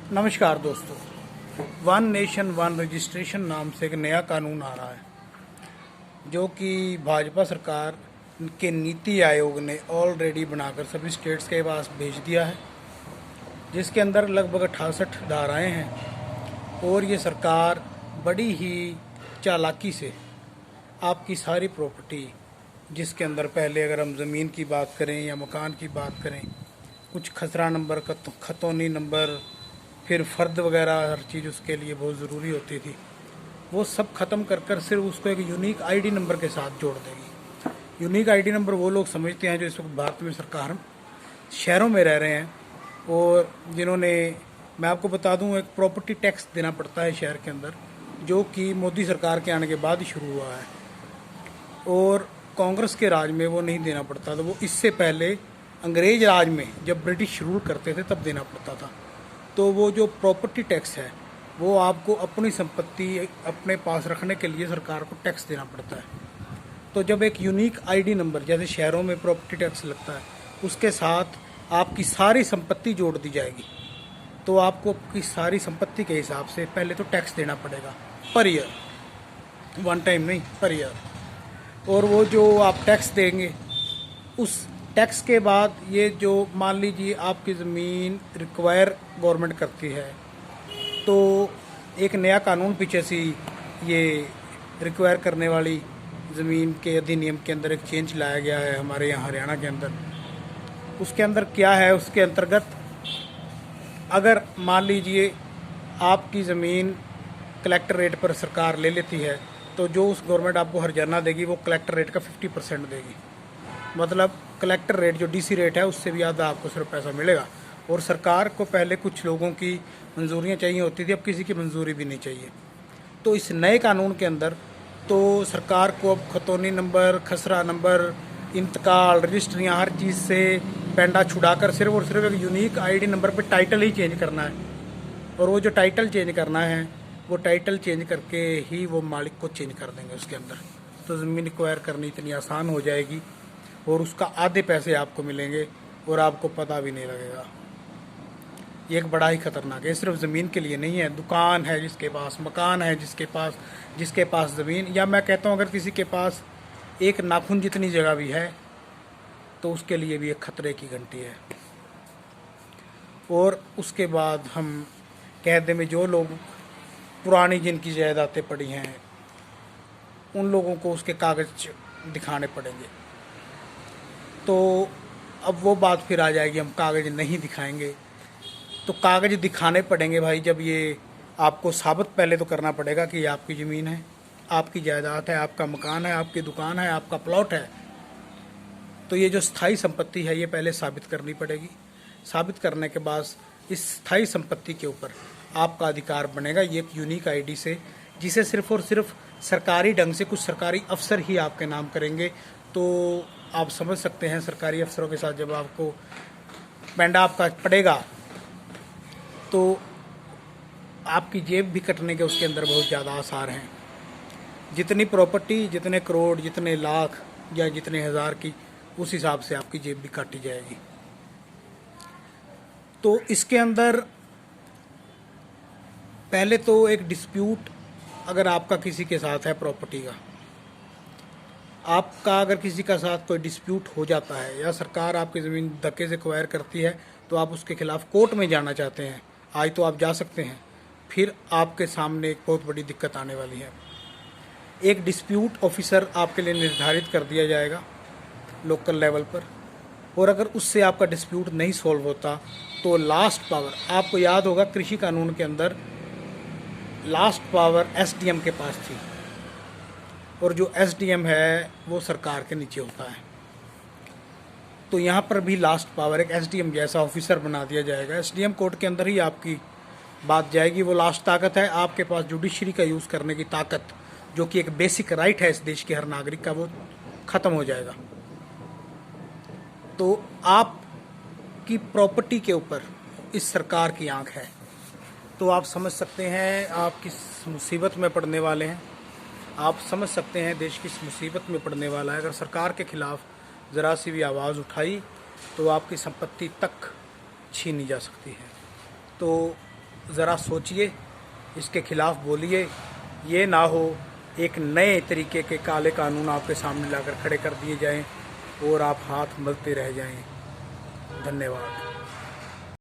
नमस्कार दोस्तों। One nation one registration नाम से एक नया कानून आ रहा है जो कि भाजपा सरकार के नीति आयोग ने ऑलरेडी बनाकर सभी स्टेट्स के पास भेज दिया है, जिसके अंदर लगभग 68 धाराएं हैं। और ये सरकार बड़ी ही चालाकी से आपकी सारी प्रॉपर्टी, जिसके अंदर पहले अगर हम ज़मीन की बात करें या मकान की बात करें, कुछ खसरा नंबर, खतौनी नंबर, फिर फ़र्द वगैरह, हर चीज़ उसके लिए बहुत ज़रूरी होती थी, वो सब ख़त्म कर कर सिर्फ उसको एक यूनिक आईडी नंबर के साथ जोड़ देगी। यूनिक आईडी नंबर वो लोग समझते हैं जो इस वक्त भारत में सरकार शहरों में रह रहे हैं और जिन्होंने, मैं आपको बता दूं, एक प्रॉपर्टी टैक्स देना पड़ता है शहर के अंदर, जो कि मोदी सरकार के आने के बाद ही शुरू हुआ है। और कांग्रेस के राज में वो नहीं देना पड़ता था, वो इससे पहले अंग्रेज राज में जब ब्रिटिश रूल करते थे तब देना पड़ता था। तो वो जो प्रॉपर्टी टैक्स है वो आपको अपनी संपत्ति अपने पास रखने के लिए सरकार को टैक्स देना पड़ता है। तो जब एक यूनिक आईडी नंबर, जैसे शहरों में प्रॉपर्टी टैक्स लगता है, उसके साथ आपकी सारी संपत्ति जोड़ दी जाएगी, तो आपको आपकी सारी संपत्ति के हिसाब से पहले तो टैक्स देना पड़ेगा पर ईयर, वन टाइम नहीं, पर ईयर। और वो जो आप टैक्स देंगे, उस टैक्स के बाद ये जो, मान लीजिए आपकी ज़मीन रिक्वायर गवर्नमेंट करती है, तो एक नया कानून पीछे से ये रिक्वायर करने वाली ज़मीन के अधिनियम के अंदर एक चेंज लाया गया है हमारे यहाँ हरियाणा के अंदर। उसके अंदर क्या है, उसके अंतर्गत अगर मान लीजिए आपकी ज़मीन कलेक्टर रेट पर सरकार ले लेती है, तो जो उस गवर्नमेंट आपको हर्जाना देगी वो कलेक्टर रेट का 50% देगी। मतलब कलेक्टर रेट जो डीसी रेट है उससे भी ज़्यादा आपको सिर्फ पैसा मिलेगा। और सरकार को पहले कुछ लोगों की मंजूरियाँ चाहिए होती थी, अब किसी की मंजूरी भी नहीं चाहिए। तो इस नए कानून के अंदर तो सरकार को अब खतौनी नंबर, खसरा नंबर, इंतकाल, रजिस्ट्रियाँ, हर चीज़ से पेंडा छुड़ाकर सिर्फ और सिर्फ एक यूनिक आईडी नंबर पे टाइटल ही चेंज करना है। और वो जो टाइटल चेंज करना है, वो टाइटल चेंज करके ही वो मालिक को चेंज कर देंगे उसके अंदर। तो ज़मीन एक्वायर करनी इतनी आसान हो जाएगी और उसका आधे पैसे आपको मिलेंगे और आपको पता भी नहीं लगेगा। ये एक बड़ा ही खतरनाक है। सिर्फ ज़मीन के लिए नहीं है, दुकान है जिसके पास, मकान है जिसके पास ज़मीन, या मैं कहता हूँ अगर किसी के पास एक नाखून जितनी जगह भी है तो उसके लिए भी एक खतरे की घंटी है। और उसके बाद हम कहते में जो लोग पुरानी जिनकी जायदादें पड़ी हैं, उन लोगों को उसके कागज़ दिखाने पड़ेंगे। तो अब वो बात फिर आ जाएगी, हम कागज़ नहीं दिखाएंगे। तो कागज़ दिखाने पड़ेंगे भाई, जब ये आपको साबित पहले तो करना पड़ेगा कि ये आपकी ज़मीन है, आपकी जायदाद है, आपका मकान है, आपकी दुकान है, आपका प्लॉट है। तो ये जो स्थायी संपत्ति है ये पहले साबित करनी पड़ेगी। साबित करने के बाद इस स्थायी संपत्ति के ऊपर आपका अधिकार बनेगा ये एक यूनिक आईडी से, जिसे सिर्फ और सिर्फ सरकारी ढंग से कुछ सरकारी अफसर ही आपके नाम करेंगे। तो आप समझ सकते हैं, सरकारी अफसरों के साथ जब आपको पेंडा आपका पड़ेगा तो आपकी जेब भी कटने के उसके अंदर बहुत ज़्यादा आसार हैं। जितनी प्रॉपर्टी, जितने करोड़, जितने लाख या जितने हज़ार की, उस हिसाब से आपकी जेब भी काटी जाएगी। तो इसके अंदर पहले तो एक डिस्प्यूट, अगर आपका किसी के साथ है प्रॉपर्टी का, आपका अगर किसी का साथ कोई डिस्प्यूट हो जाता है या सरकार आपकी ज़मीन धक्के से एक्वायर करती है, तो आप उसके खिलाफ कोर्ट में जाना चाहते हैं, आज तो आप जा सकते हैं, फिर आपके सामने एक बहुत बड़ी दिक्कत आने वाली है। एक डिस्प्यूट ऑफिसर आपके लिए निर्धारित कर दिया जाएगा लोकल लेवल पर, और अगर उससे आपका डिस्प्यूट नहीं सॉल्व होता तो लास्ट पावर, आपको याद होगा कृषि कानून के अंदर लास्ट पावर एसडीएम के पास थी, और जो एसडीएम है वो सरकार के नीचे होता है। तो यहाँ पर भी लास्ट पावर एक एसडीएम जैसा ऑफिसर बना दिया जाएगा। एसडीएम कोर्ट के अंदर ही आपकी बात जाएगी, वो लास्ट ताकत है। आपके पास जुडिशरी का यूज़ करने की ताकत, जो कि एक बेसिक राइट है इस देश के हर नागरिक का, वो ख़त्म हो जाएगा। तो आपकी प्रॉपर्टी के ऊपर इस सरकार की आंख है। तो आप समझ सकते हैं आप किस मुसीबत में पड़ने वाले हैं। आप समझ सकते हैं देश किस मुसीबत में पड़ने वाला है। अगर सरकार के खिलाफ ज़रा सी भी आवाज़ उठाई तो आपकी संपत्ति तक छीनी जा सकती है। तो ज़रा सोचिए, इसके खिलाफ बोलिए। ये ना हो एक नए तरीके के काले कानून आपके सामने लाकर खड़े कर दिए जाएं और आप हाथ मलते रह जाएं। धन्यवाद।